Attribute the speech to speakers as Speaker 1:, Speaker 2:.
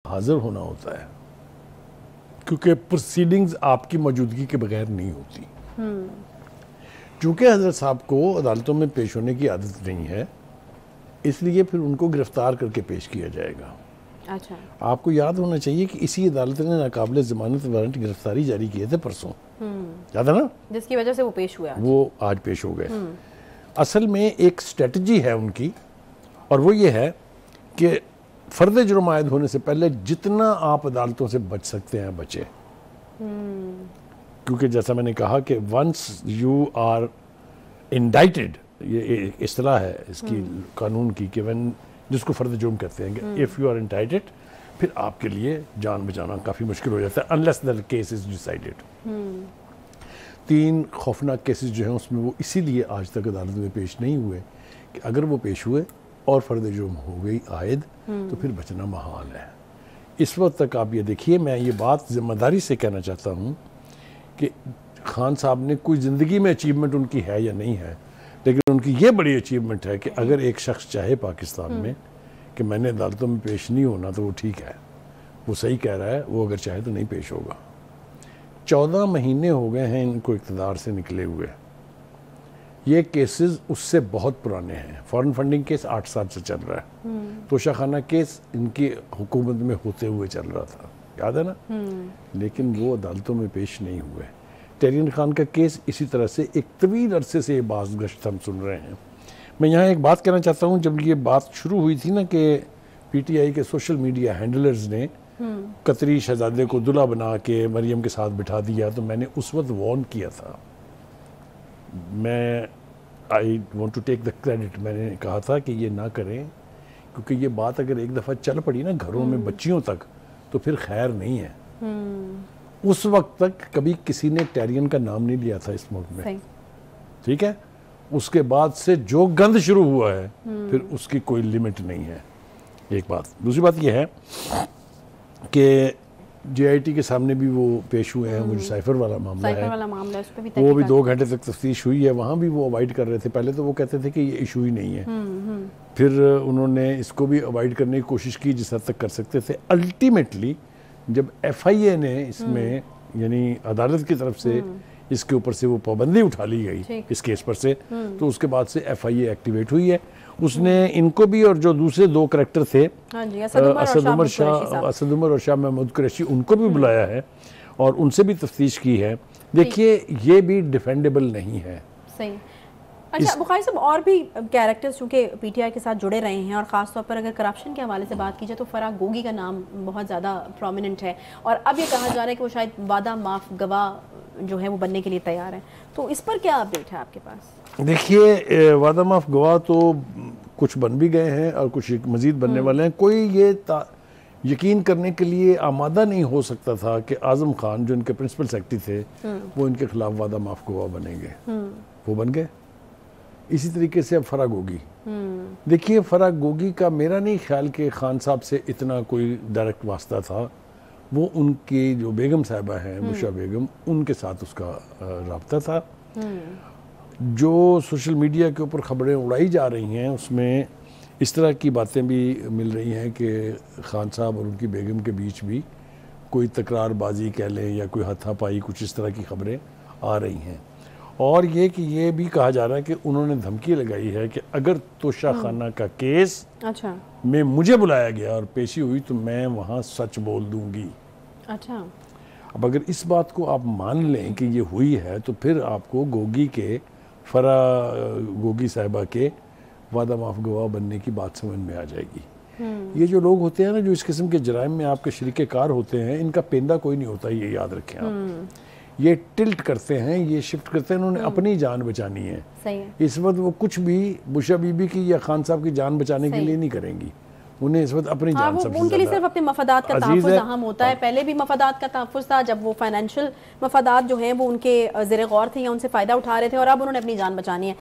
Speaker 1: حاضر ہونا ہوتا ہے کیونکہ پروسیڈنگز آپ کی موجودگی کے بغیر نہیں ہوتی. چونکہ حضرت صاحب کو عدالتوں میں پیش ہونے کی عادت نہیں ہے اس لیے پھر ان کو گرفتار کر کے پیش کیا جائے گا.
Speaker 2: اچھا.
Speaker 1: آپ کو یاد ہونا چاہیے کہ اسی عدالت نے ناقابل ضمانت وارنٹ گرفتاری جاری کیے تھے پرسوں. یاد ہے نا؟
Speaker 2: جس کی وجہ سے وہ پیش ہوئے.
Speaker 1: وہ آج پیش ہو گئے. اصل میں ایک اسٹریٹجی ہے ان کی اور وہ یہ ہے کہ فرد جرم عائد ہونے سے پہلے جتنا آپ عدالتوں سے بچ سکتے ہیں بچے. کیونکہ جیسا میں نے کہا کہ ونس یو آر انڈائٹڈ، یہ ایک اصطلاح ہے اس کی قانون کی کہ جس کو فرد جرم کہتے ہیں کہ if you are indicted پھر آپ کے لیے جان بچانا کافی مشکل ہو جاتا ہے unless the case is decided. 3 خوفناک کیسز جو ہیں اس میں وہ اسی لیے آج تک عدالت میں پیش نہیں ہوئے کہ اگر وہ پیش ہوئے اور فرد جرم ہو گئی عائد تو پھر بچنا محال ہے. اس وقت تک آپ یہ دیکھیے، میں یہ بات ذمہ داری سے کہنا چاہتا ہوں کہ خان صاحب نے کوئی زندگی میں اچیومنٹ ان کی ہے یا نہیں ہے، لیکن ان کی یہ بڑی اچیومنٹ ہے کہ اگر ایک شخص چاہے پاکستان میں کہ میں نے عدالتوں میں پیش نہیں ہونا تو وہ ٹھیک ہے، وہ صحیح کہہ رہا ہے، وہ اگر چاہے تو نہیں پیش ہوگا. 14 مہینے ہو گئے ہیں ان کو اقتدار سے نکلے ہوئے. یہ کیسز اس سے بہت پرانے ہیں. فارن فنڈنگ کیس 8 سال سے چل رہا ہے. توشہ خانہ کیس ان کی حکومت میں ہوتے ہوئے چل رہا تھا، یاد ہے نا؟ لیکن وہ عدالتوں میں پیش نہیں ہوئے. ٹیرین خان کا کیس اسی طرح سے ایک طویل عرصے سے یہ باز گشت ہم سن رہے ہیں. میں یہاں ایک بات کہنا چاہتا ہوں، جب یہ بات شروع ہوئی تھی نا کہ پی ٹی آئی کے سوشل میڈیا ہینڈلرز نے قطری شہزادے کو دلہا بنا کے مریم کے ساتھ بٹھا دیا، تو میں نے اس وقت وارن کیا تھا. میں I want to take the credit, میں نے کہا تھا کہ یہ نہ کریں کیونکہ یہ بات اگر ایک دفعہ چل پڑی نا گھروں میں بچیوں تک تو پھر خیر نہیں ہے. اس وقت تک کبھی کسی نے ٹیرین کا نام نہیں لیا تھا اس ملک میں، ٹھیک ہے؟ اس کے بعد سے جو گند شروع ہوا ہے پھر اس کی کوئی لیمٹ نہیں ہے. ایک بات. دوسری بات یہ ہے کہ جے آئی ٹی کے سامنے بھی وہ پیش ہوئے ہیں. وہ جو سائفر والا معاملہ ہے وہ بھی 2 گھنٹے تک تفتیش ہوئی ہے. وہاں بھی وہ اوائڈ کر رہے تھے. پہلے تو وہ کہتے تھے کہ یہ ایشو ہی نہیں ہے، پھر انہوں نے اس کو بھی اوائڈ کرنے کی کوشش کی جس حد تک کر سکتے تھے. الٹیمیٹلی جب ایف آئی اے نے اس میں یعنی عدالت کی طرف سے اس کے اوپر سے وہ پابندی اٹھا لی گئی اس کیس پر سے، تو اس کے بعد سے ایف آئی اے ایکٹیویٹ ہوئی ہے. اس نے ان کو بھی اور جو دوسرے 2 کریکٹر تھے اسد عمر اور شاہ محمود قریشی، ان کو بھی بلایا ہے اور ان سے بھی تفتیش کی ہے. دیکھیے یہ بھی ڈیفینڈیبل نہیں ہے.
Speaker 2: صحیح. اچھا بخاری صاحب، اور بھی کیریکٹرز چونکہ پی ٹی آئی کے ساتھ جڑے رہے ہیں اور خاص طور پر اگر کرپشن کے حوالے سے بات کی جائے تو فرح گوگی کا نام بہت زیادہ پرومیننٹ ہے اور اب یہ کہا جا رہا ہے کہ وہ شاید وعدہ معاف گواہ جو ہے وہ بننے کے لیے تیار ہیں. تو اس پر کیا اپڈیٹ ہے آپ کے پاس؟
Speaker 1: دیکھیے وعدہ معاف گواہ تو کچھ بن بھی گئے ہیں اور کچھ مزید بننے والے ہیں. کوئی یہ یقین کرنے کے لیے آمادہ نہیں ہو سکتا تھا کہ اعظم خان جو ان کے پرنسپل سیکرٹری تھے وہ ان کے خلاف وعدہ معاف گواہ بنیں گے. وہ بن گئے. اسی طریقے سے اب فرح گوگی. دیکھیے فرح گوگی کا میرا نہیں خیال کہ خان صاحب سے اتنا کوئی ڈائریکٹ واسطہ تھا. وہ ان کی جو بیگم صاحبہ ہیں بشرا بیگم، ان کے ساتھ اس کا رابطہ تھا. جو سوشل میڈیا کے اوپر خبریں اڑائی جا رہی ہیں اس میں اس طرح کی باتیں بھی مل رہی ہیں کہ خان صاحب اور ان کی بیگم کے بیچ بھی کوئی تکرار بازی کہہ لیں یا کوئی ہاتھا پائی، کچھ اس طرح کی خبریں آ رہی ہیں. اور یہ کہ یہ بھی کہا جا رہا ہے کہ انہوں نے دھمکی لگائی ہے کہ اگر توشہ خانہ کا کیس میں مجھے بلایا گیا اور پیشی ہوئی تو میں وہاں سچ بول دوں گی.
Speaker 2: اچھا.
Speaker 1: اب اگر اس بات کو آپ مان لیں کہ یہ ہوئی ہے تو پھر آپ کو گوگی کے فرح گوگی صاحبہ کے وعدہ معاف گواہ بننے کی بات سمجھ میں آ جائے گی. یہ جو لوگ ہوتے ہیں نا جو اس قسم کے جرائم میں آپ کے شریک کار ہوتے ہیں، ان کا پیندہ کوئی نہیں ہوتا، یہ یاد رکھیں آپ. یہ ٹلٹ کرتے ہیں، یہ شفٹ کرتے ہیں، انہوں نے اپنی جان بچانی ہے. اس وقت وہ کچھ بھی بشرا بی بی کی یا خان صاحب کی جان بچانے کے لیے نہیں کریں گی. انہیں اس وقت اپنی جان سب سے زیادہ،
Speaker 2: ان کے لیے صرف اپنے مفادات کا تحفظ اہم ہوتا ہے. پہلے بھی مفادات کا تحفظ تھا جب وہ فائنینشل مفادات جو ہیں وہ ان کے زیر غور تھے یا ان سے فائدہ اٹھا رہے تھے، اور اب انہوں نے اپنی جان بچانی ہے.